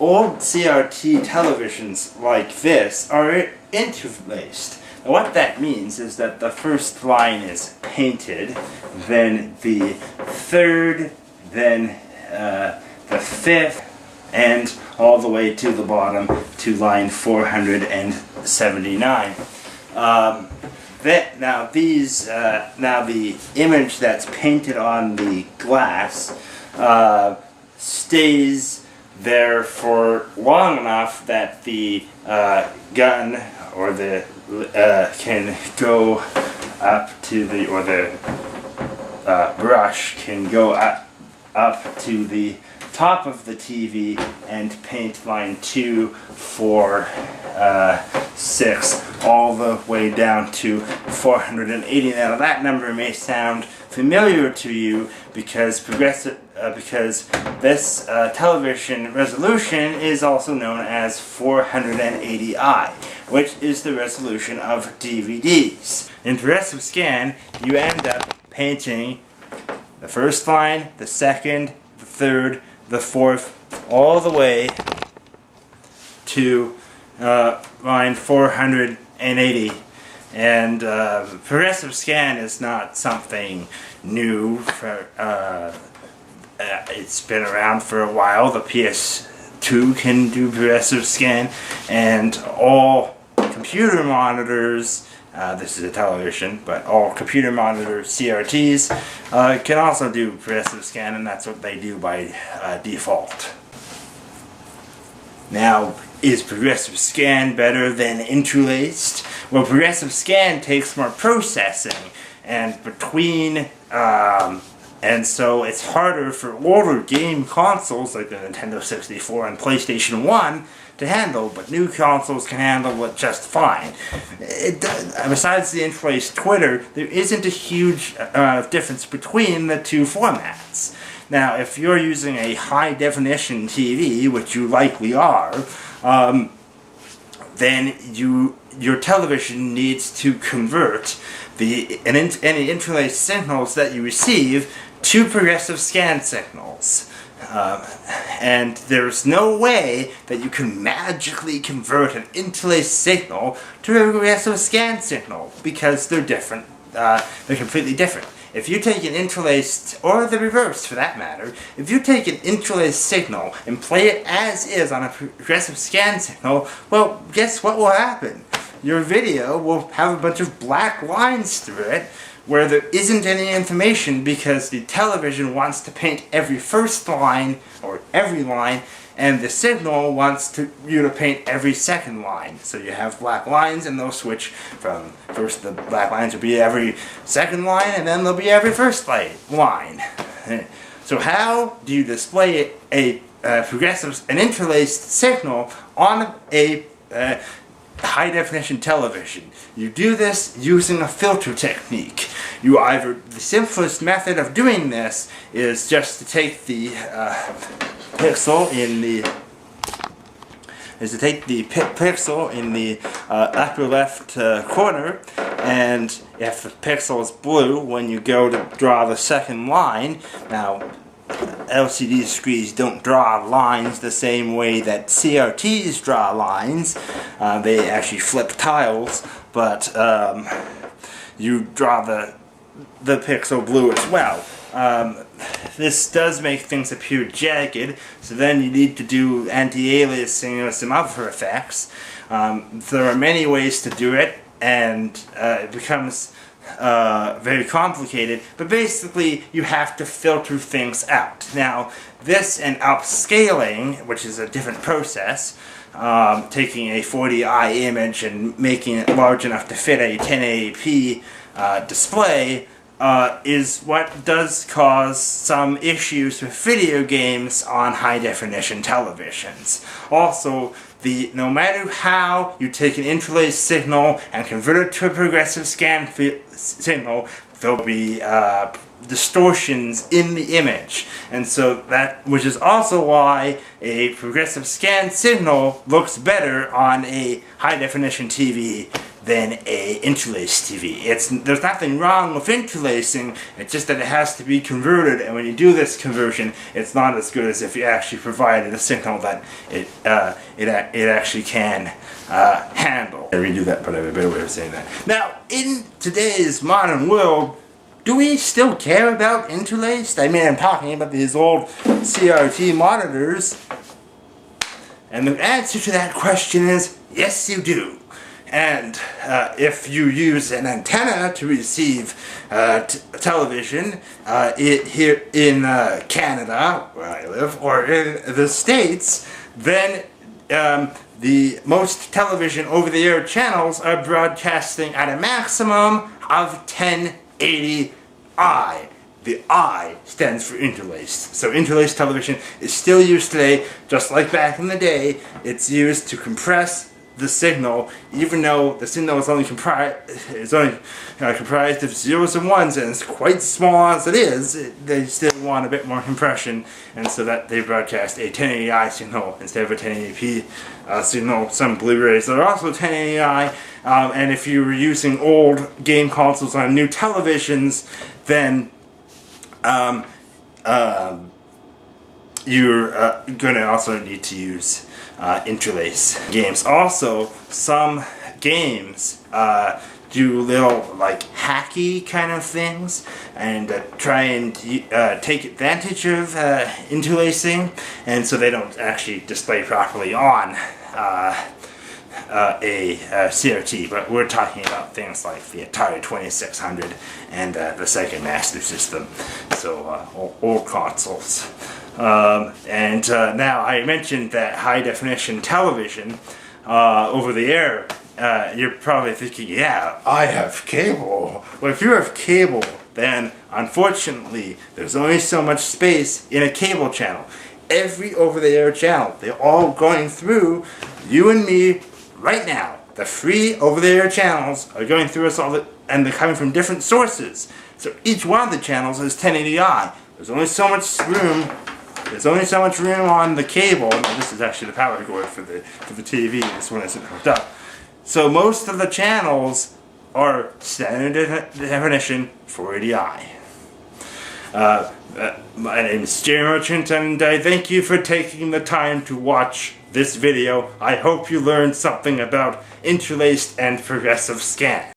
old CRT televisions like this are interlaced. Now what that means is that the first line is painted, then the third, then the fifth, and all the way to the bottom to line 479. Now the image that's painted on the glass stays there for long enough that the gun or the can go up to the, or the brush can go up to the top of the TV and paint line 2, 4, 6 all the way down to 480. Now that number may sound familiar to you because this television resolution is also known as 480i, which is the resolution of DVDs. In Progressive Scan, you end up painting the first line, the second, the third, the fourth, all the way to line 480. And Progressive Scan is not something new. It's been around for a while. The PS2 can do Progressive Scan, and all computer monitors, this is a television, but all computer monitor CRTs can also do Progressive Scan, and that's what they do by default. Now, is Progressive Scan better than interlaced? Well, Progressive Scan takes more processing, and so it's harder for older game consoles like the Nintendo 64 and PlayStation 1 to handle, but new consoles can handle it just fine. Besides the interlaced Twitter, there isn't a huge difference between the two formats. Now, if you're using a high-definition TV, which you likely are, then your television needs to convert any interlaced signals that you receive to Progressive Scan signals. And there's no way that you can magically convert an interlaced signal to a Progressive Scan signal, because they're different. They're completely different. If you take an interlaced, or the reverse for that matter, if you take an interlaced signal and play it as is on a Progressive Scan signal, well, guess what will happen? Your video will have a bunch of black lines through it where there isn't any information, because the television wants to paint every first line, or every line, and the signal wants you to paint every second line. So you have black lines, and they'll switch from, first the black lines will be every second line, and then they'll be every first line. So how do you display an interlaced signal on a high-definition television? You do this using a filter technique. The simplest method of doing this is just to take the pixel in the upper left corner, and if the pixel is blue, when you go to draw the second line, now LCD screens don't draw lines the same way that CRTs draw lines. They actually flip tiles, but you draw the pixel blue as well. This does make things appear jagged, so then you need to do anti-aliasing or some other effects. There are many ways to do it, and it becomes very complicated, but basically you have to filter things out. Now, this and upscaling, which is a different process, taking a 40i image and making it large enough to fit a 1080p display, is what does cause some issues with video games on high-definition televisions. Also, no matter how you take an interlaced signal and convert it to a Progressive Scan signal, there'll be distortions in the image, and so which is also why a progressive scan signal looks better on a high definition TV than a interlaced TV. There's nothing wrong with interlacing, it's just that it has to be converted, and when you do this conversion, it's not as good as if you actually provided a signal that it actually can handle. I redo that, but I have a better way of saying that. Now, in today's modern world, do we still care about interlaced? I mean, I'm talking about these old CRT monitors, and the answer to that question is yes, you do. And if you use an antenna to receive television here in Canada, where I live, or in the States, then the most television over-the-air channels are broadcasting at a maximum of 1080i. The I stands for interlaced. So interlaced television is still used today, just like back in the day. It's used to compress the signal, even though the signal is only comprised of zeros and ones, and it's quite small as it is. They still want a bit more compression, and so that they broadcast a 1080i signal instead of a 1080p signal. Some Blu-rays are also 1080i, and if you were using old game consoles on new televisions, then you're going to also need to use interlace games. Also, some games do little like hacky kind of things and try and take advantage of interlacing, and so they don't actually display properly on a CRT, but we're talking about things like the Atari 2600 and the Sega Master System, so old consoles. Now I mentioned that high definition television over the air. You're probably thinking, yeah, I have cable. Well, if you have cable, then unfortunately there's only so much space in a cable channel. Every over-the-air channel, they're all going through you and me right now. The free over-the-air channels are going through us all, and they're coming from different sources. So each one of the channels is 1080i. There's only so much room. There's only so much room on the cable. Now, this is actually the power cord for the TV. This one isn't hooked up. So most of the channels are standard definition 480i. My name is Jay Merchant, and I thank you for taking the time to watch this video. I hope you learned something about interlaced and progressive scan.